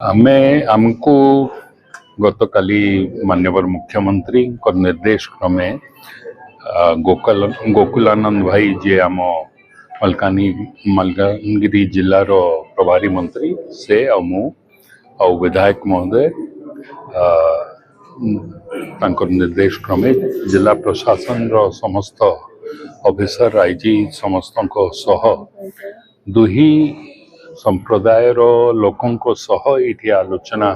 ଆମେ ଆମକୁ ଗତକାଲି ମାନ୍ୟବର ମୁଖ୍ୟମନ୍ତ୍ରୀଙ୍କ ନିର୍ଦ୍ଦେଶ କ୍ରମେ ଗୋକୁଲାନନ୍ଦ ଭାଇ ଯିଏ ଆମ ମାଲକାନଗିରି ଜିଲ୍ଲାର ପ୍ରଭାରୀ ମନ୍ତ୍ରୀ ସେ ଆଉ ମୁଁ ଆଉ ବିଧାୟକ ମହୋଦୟ ତାଙ୍କର ନିର୍ଦ୍ଦେଶ କ୍ରମେ ଜିଲ୍ଲା ପ୍ରଶାସନର ସମସ୍ତ ଅଫିସର ଆଇଜି ସମସ୍ତଙ୍କ ସହ ଦୁହି संप्रदायर लोकों सह ये आलोचना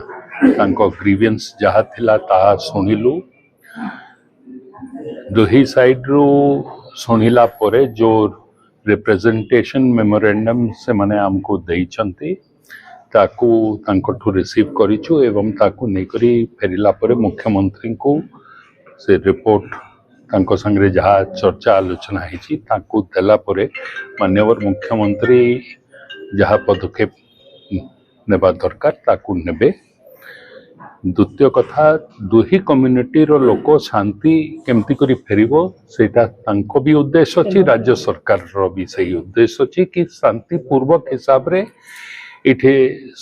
ग्रीवेंस जहाँ थिला ताहा शुणिलु दुही साइड रु शुणिला परे जो रिप्रेजेंटेशन मेमोरेंडम से माने हमको देइचंती ताकू तांकठु रिसीव करिछु एवं ताकू नेकरी फेरिला परे मुख्यमंत्री को से रिपोर्ट तांको संगे जहाँ चर्चा आलोचना हिची ताकू देला परे माननीय मुख्यमंत्री जहाँ पदक्षेप नेबा दरकार ताकू नेबे। द्वितीय कथा दुही कम्युनिटी रो लोक शांति केमती करी फेरिबो सेटा तांको भी उद्देश्य अछि राज्य सरकार रो भी सही उद्देश्य अछि कि शांति पूर्वक हिसाब रे इठे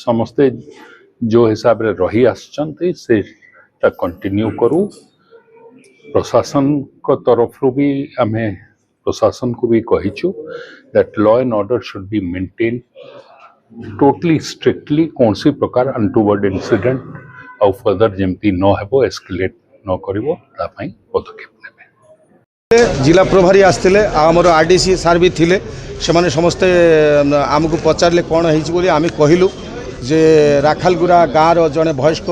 समस्ते जो हिसाब रे रही आछंती से ता कंटिन्यू करू। प्रशासन को तरफ रो भी हमें प्रशासन को भी कहिछु that law and order should be maintain totally strictly कौन सी प्रकार अनटूवर्ड इंसिडेंट और फर्दर जमती न हेबो एस्केलेट न करिवो ता पई पदक्षेप नेबे। जिला प्रभारी आसते आमर आरडीसी सार भी थिले से समस्ते आमको पचारे कौन होली आम कहलु जे राखालगुरा गाँव जड़े वयस्क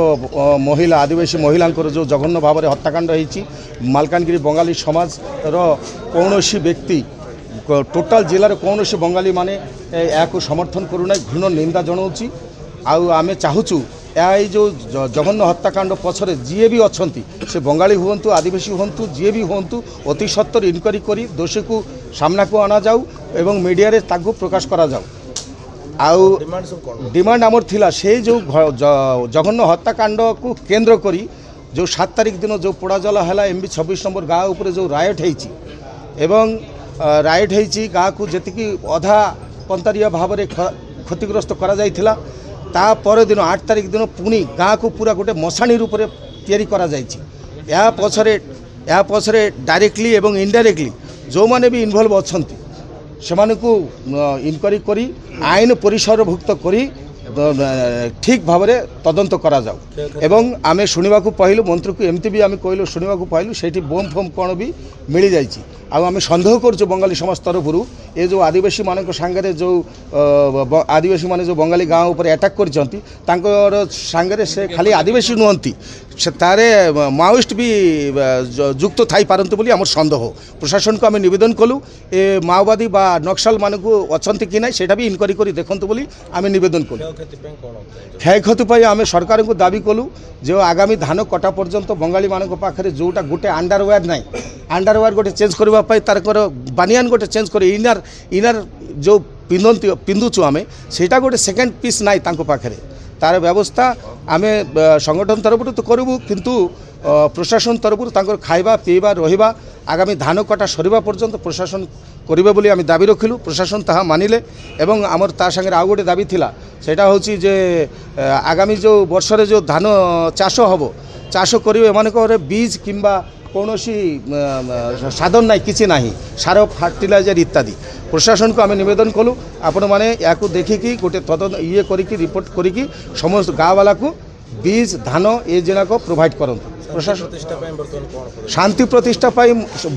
महिला आदिवासी महिला जो जघन्य भाव में हत्याकांड होती मालकानगिरी बंगाली समाज कौन व्यक्ति टोटाल जिलार कौन बंगाली माने या समर्थन करूना घृण निंदा जनाऊँगी आम चाहूँ या जो जघन्य हत्याकांड पछरे जी भी अच्छा से बंगाली हूँ आदिवासी हूँ जी भी हूँ अति सत्तर इनक्वारी कर दोषी को सामना को आना जाऊ एवं मीडिया रे ताकू प्रकाश करा जाऊ। आउ डिमांड आमर थिला से जो जघन्य हत्याकांड को केंद्र करी जो 7 तारिख दिन जो पोड़ा जला है एमबी 26 नंबर गाँव उपर जो रायट होती एवं रायट होती गाँ को जी अधा पंतारिया भाव में क्षतिग्रस्त करा जाइथिला ता पर दिन 8 तारिख दिन पुणी गाँ को पूरा गोटे मशाणी रूप में तैयारी करा जाइछि। या पछरे डायरेक्टली एवं इनडायरेक्टली जो माने भी इनवॉल्व अछंती सेमानकु इनक्वारी करी आईन परिसरभुक्त करी ठीक भाव में तदंत करा जाऊ एवं आमे शुणा पाइलु मंत्री को एमती भी आम कहलु शुणा पाइलु सेठी बोम फोम कौन भी मिल जाइए आम सन्देह करुँ बंगाली समाज तरफ ये जो आदिवासी मान सांगे जो आदिवासी मान जो बंगाली गाँव पर अटैक कर सांगे से खाली आदिवासी नुहति से तारे माओइस्ट भी युक्त थी पारती बोली आम सन्देह प्रशासन को आम नवेदन कलु ए माओवादी बा नक्सल मान को अच्छा कि ना से भी इनक्वारी कर देखते बोली आम नवेदन कलु। क्षयक्षति आम सरकार को दाबी कलु जो आगामी धान कटा पर्यंत बंगाली मान पाखे जोटा गोटे अंडरवेयर ना अंडरवेयर गोटे चेंज करने तार बानियान गोटे चेंज कर इनर जो पिंधुचु आम सेटा गोटे सेकेंड पीस ना पाखे तार व्यवस्था आम संगठन तरफ तो करूँ किंतु प्रशासन तरफ खाइबा पीवा रहिबा आगामी धान कटा सरिबा पर्यंत प्रशासन करिबे बोली आम दाबी रखिलु प्रशासन ताहा मानिले एवं आमर ता संगे आउ गोटे दाबी थिला सेटा होची जे आगामी जो वर्ष रे जो धान चाष हबो चाष करिवे एमानकर बीज किंबा कौनसी साधन ना कि ना सार फर्टिलाइजर इत्यादि प्रशासन को आम नवेदन कलु आपण मैंने या देखिकी गोटे तदन ये करी रिपोर्ट करी समस्त गाँव वाला को बीज धान ये जिनाक प्रोवाइड करूँ। प्रशासन शांति प्रतिष्ठा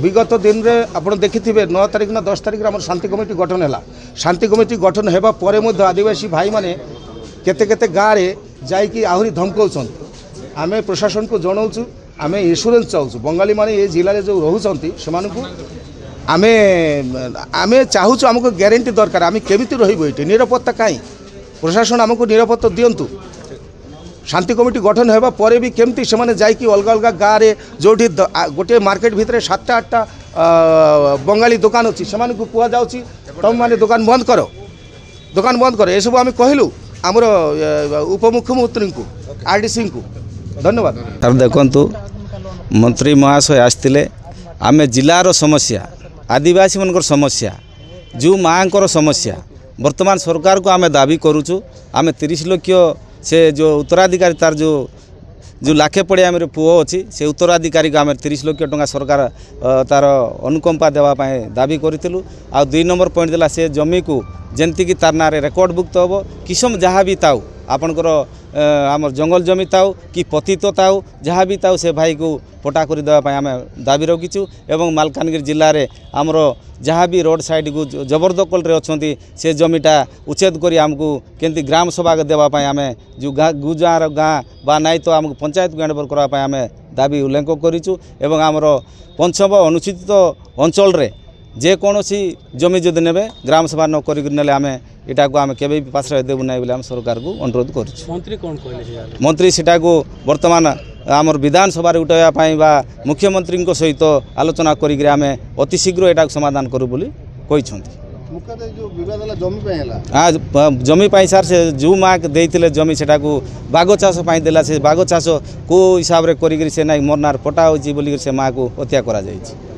विगत दिन में आप देखिथे 9 तारिख ना 10 तारिख आम शांति कमिटी गठन है शांति कमिटी गठन होगा पर आदिवासी भाई मैंने केते केते गाँव में जाइकी आहरी धमकाउछन आम प्रशासन को जनाऊँ आम इन्स्योरेंस चाहूँ बंगाली माने ये जिले में जो रोचंती से आम चाहूँ आमको ग्यारंटी दरकार आम केमिति रहिबो एठी निरापत्ता कहीं प्रशासन आमको निरापत्ता दिंतु शांति कमिटी गठन होगा पर भी केमती से जाइकी अलग अलग गाँव में जो गोटे मार्केट भितर 7-8टा बंगाली दुकान अच्छी से कहुच्छी तुम मैंने दुकान बंद कर ये सब आम कहलु आमर उपमुख्यमंत्री को आरडीसी को धन्यवाद। सर देखु मंत्री महाशय आसते आम जिलार समस्या आदिवासी मनकर समस्या जो माँ समस्या वर्तमान सरकार को आम दाबी करुचु आम 30 लाख से जो उत्तराधिकारी तार जो लाखे पड़िया आम पुओ अच्छी से उत्तराधिकारी को आम 30 लाख टंका सरकार तार अनुकंपा देवाई दाबी करूँ। आ 2 नंबर पॉइंट देला से जमी को जमीक तार ना रेकर्डभुक्त हम किसम जहाँ भी ताऊ आपणकर आमर जंगल जमी ताऊ कि पतित ताऊ जहाँ भी ताऊ से भाई को पटा कर देवाई आम दाबी रखीचु। एवं मालकानगिरी जिले में आमर जहाँ भी रोड साइड को जबरदखल रे अच्छी से जमीटा उच्छेद कर आमको केमती ग्राम सभा देवाई आम जो गुजार गाँ बा नाई तो आमको पंचायत को हैंडओवर करने आम दाबी उल्लेख करूँ। एवं आमर पंचम अनुसूचित अंचल रे जेकोसी जमी जदि ने ग्राम सभा न करें आम यहाँ को आम के पाश्रय देवु ना बोले सरकार को अनुरोध कर मंत्री कौन कहले मंत्री सीटा को वर्तमान आमर विधानसभा उठाइवाई बा मुख्यमंत्री सहित आलोचना करें आम अति शीघ्र यहाँ समाधान करूँ बोली कहते। हाँ जमी सार से जो माँ देते जमी से बाघ चाष देला से बाघ चाष को हिसाब से कर मोरनार पटा हो से माँ को हत्या करा जायछि।